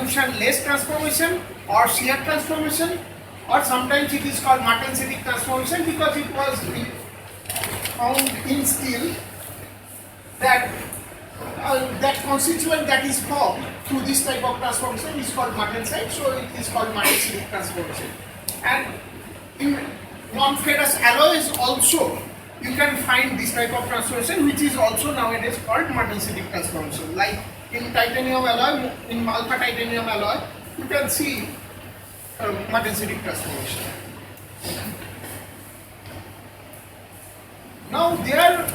diffusion-less transformation or shear transformation, or sometimes it is called martensitic transformation because it was found in steel that that constituent that is formed through this type of transformation is called martensite, so it is called martensitic transformation. And in non-ferrous alloys also you can find this type of transformation, which is also nowadays called martensitic transformation. Like in titanium alloy, in alpha titanium alloy, you can see martensitic transformation. Now there are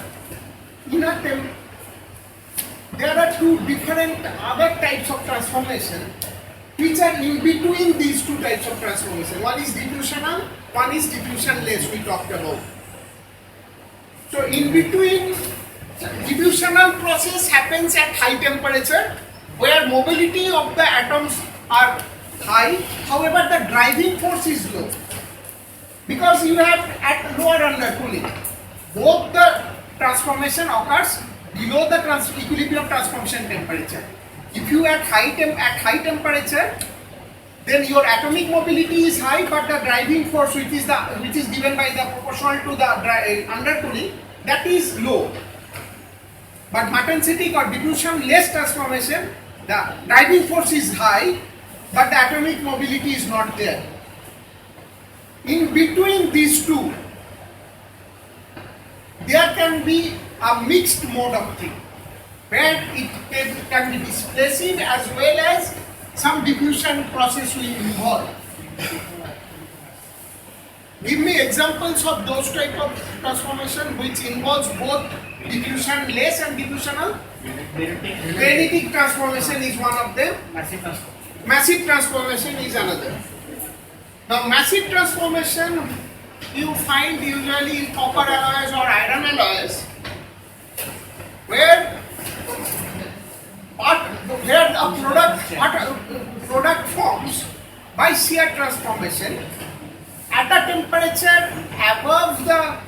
two different other types of transformation which are in between these two types of transformation. One is diffusional, one is diffusionless, we talked about. So in between, diffusional process happens at high temperature where mobility of the atoms are high, however the driving force is low because you have at lower undercooling. Both the transformation occurs below the equilibrium transformation temperature. If you at high temperature, then your atomic mobility is high, but the driving force which is given by the proportional to the undercooling, that is low. But martensitic or diffusion-less transformation, the driving force is high, but the atomic mobility is not there. In between these two, there can be a mixed mode of thing, where it can be displacive as well as some diffusion process will involve. Give me examples of those type of transformation which involves both diffusion-less and diffusional. Granitic transformation is one of them. Massive transformation is another. Now massive transformation you find usually in copper alloys or iron alloys, where a product forms by shear transformation at a temperature above a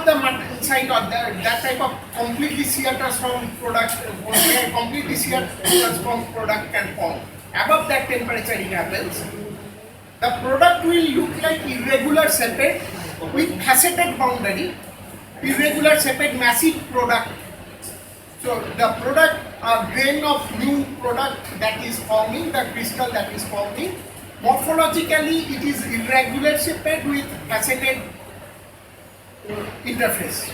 the martensite or that type of completely shear transformed product, where completely shear transformed product can form. Above that temperature it happens. The product will look like irregular shaped with faceted boundary, irregular shaped massive product. So the product, a grain of new product that is forming, the crystal that is forming, morphologically it is irregular shaped with faceted interface.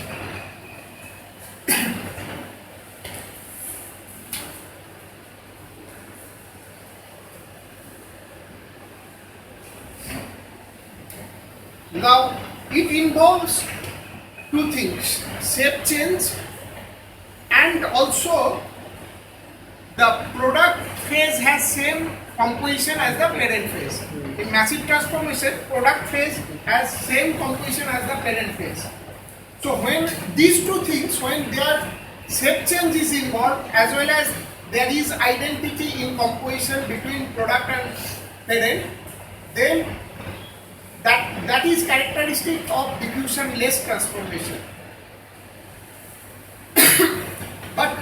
Now it involves two things: shape change and also the product phase has same composition as the parent phase. In massive transformation, product phase has same composition as the parent phase. So when these two things, when their shape change is involved as well as there is identity in composition between product and parent, then that is characteristic of diffusion-less transformation. But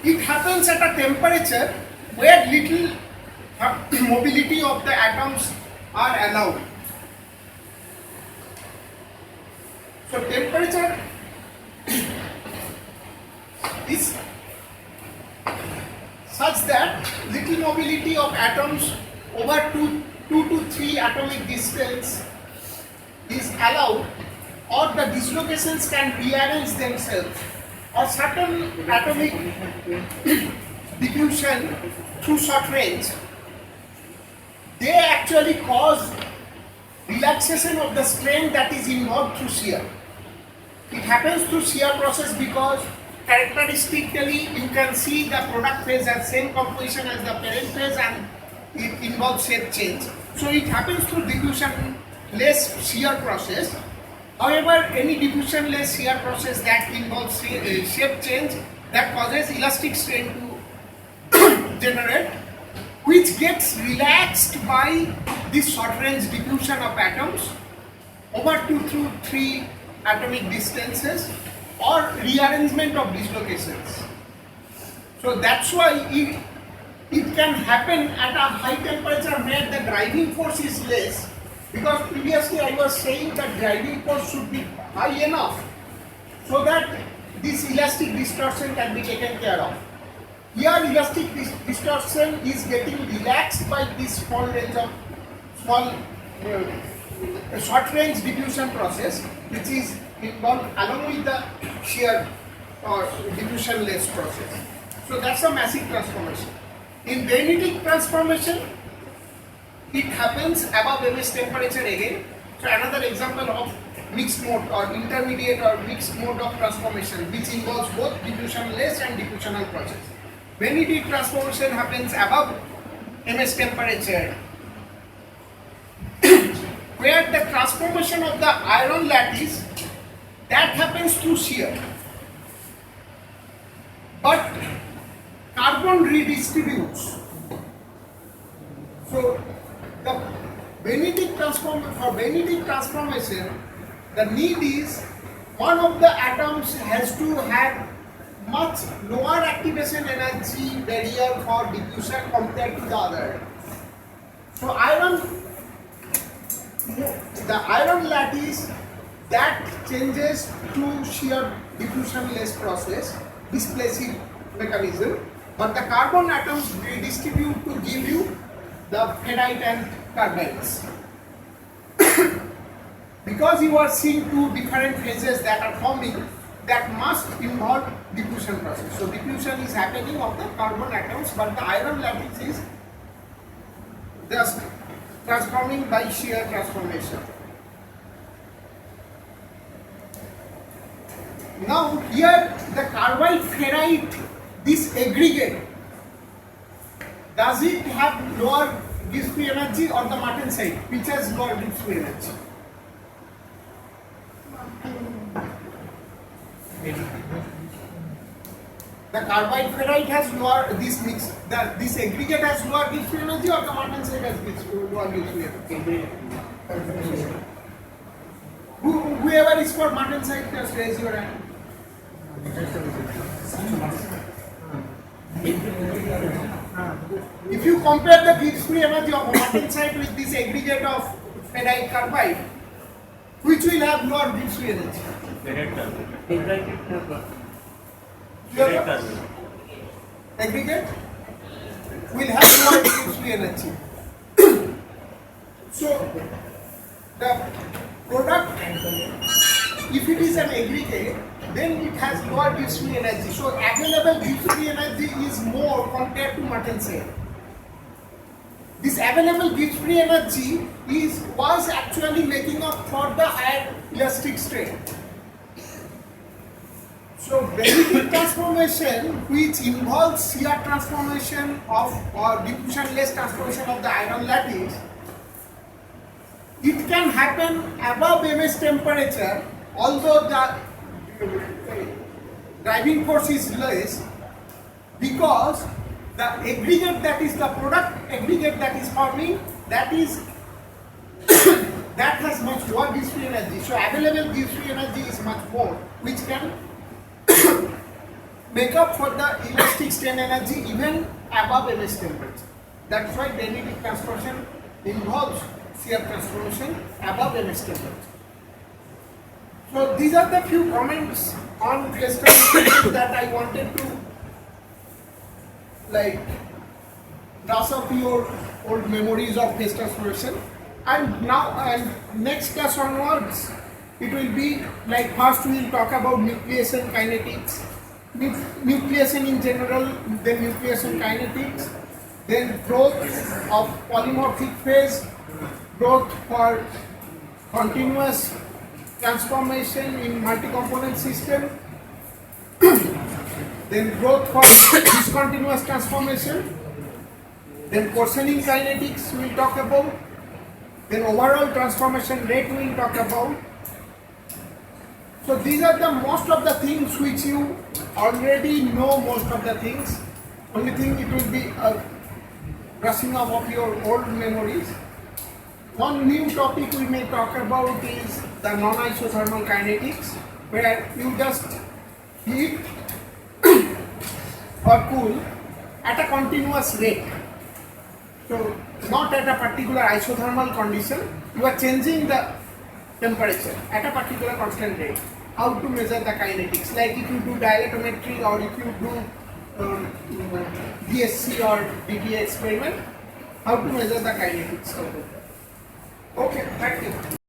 it happens at a temperature where little mobility of the atoms are allowed. So temperature is such that little mobility of atoms over 2 to 3 atomic distance is allowed, or the dislocations can rearrange themselves, or certain atomic diffusion through short range, they actually cause relaxation of the strain that is involved through shear. It happens through shear process because characteristically you can see the product phase has same composition as the parent phase and it involves shape change. So it happens through diffusion-less shear process. However, any diffusion-less shear process that involves shape change, that causes elastic strain to generate, which gets relaxed by this short-range diffusion of atoms over 2 through 3 atomic distances, or rearrangement of dislocations. So that's why it can happen at a high temperature where the driving force is less, because previously I was saying that driving force should be high enough so that this elastic distortion can be taken care of. Here elastic distortion is getting relaxed by this small short range diffusion process, which is involved along with the shear or diffusion less process. So that's a massive transformation. In granitic transformation, it happens above MS temperature again. So another example of mixed mode or intermediate or mixed mode of transformation, which involves both diffusionless and diffusional process. Granitic transformation happens above MS temperature, where the transformation of the iron lattice that happens through shear, but carbon redistributes. So the granitic transformation, the need is one of the atoms has to have much lower activation energy barrier for diffusion compared to the other. So the iron lattice that changes to shear diffusionless process, displacing mechanism, but the carbon atoms redistribute to give you the ferrite and carbides. Because you are seeing two different phases that are forming, that must involve diffusion process. So diffusion is happening of the carbon atoms, but the iron lattice is just transforming by shear transformation. Now here the carbide ferrite, this aggregate, does it have lower Gibbs free energy or the martensite, which has lower Gibbs free energy? The carbide ferrite has lower, this mix, this aggregate has lower Gibbs free energy or the martensite has lower Gibbs free energy? Whoever is for martensite, just raise your hand. If you compare the Gibbs free energy of martensite with this aggregate of ferrite carbide, which will have lower Gibbs free energy? Aggregate will have lower Gibbs free energy. So the product, if it is an aggregate, then it has lower Gibbs free energy. So available Gibbs free energy is more compared to martensite. This available Gibbs free energy was actually making up for the higher elastic strain. So granitic transformation, which involves shear transformation of or diffusionless transformation of the iron lattice, it can happen above MS temperature, although the driving force is less, because the aggregate, that is the product aggregate that is forming, that is that has much lower Gibbs free energy. So available Gibbs free energy is much more, which can make up for the elastic strain energy even above MS temperature. That's why granitic transformation involves shear transformation above MS temperature. So these are the few comments on phase transformation that I wanted to brush up your old memories of phase transformation. And now, next class onwards, it will be like first we will talk about nucleation kinetics, nucleation in general, then nucleation kinetics, then growth of polymorphic phase, growth for continuous transformation in multi-component system, then growth for discontinuous transformation, then portioning kinetics we will talk about, then overall transformation rate we will talk about. So these are the most of the things which you already know, most of the things. Only thing, it will be a brushing up of your old memories. One new topic we may talk about is the non-isothermal kinetics, where you just heat or cool at a continuous rate. So not at a particular isothermal condition, you are changing the temperature at a particular constant rate. How to measure the kinetics? Like if you do dialectometry or if you do DSC or DTA experiment, how to measure the kinetics of it. Okay, thank you.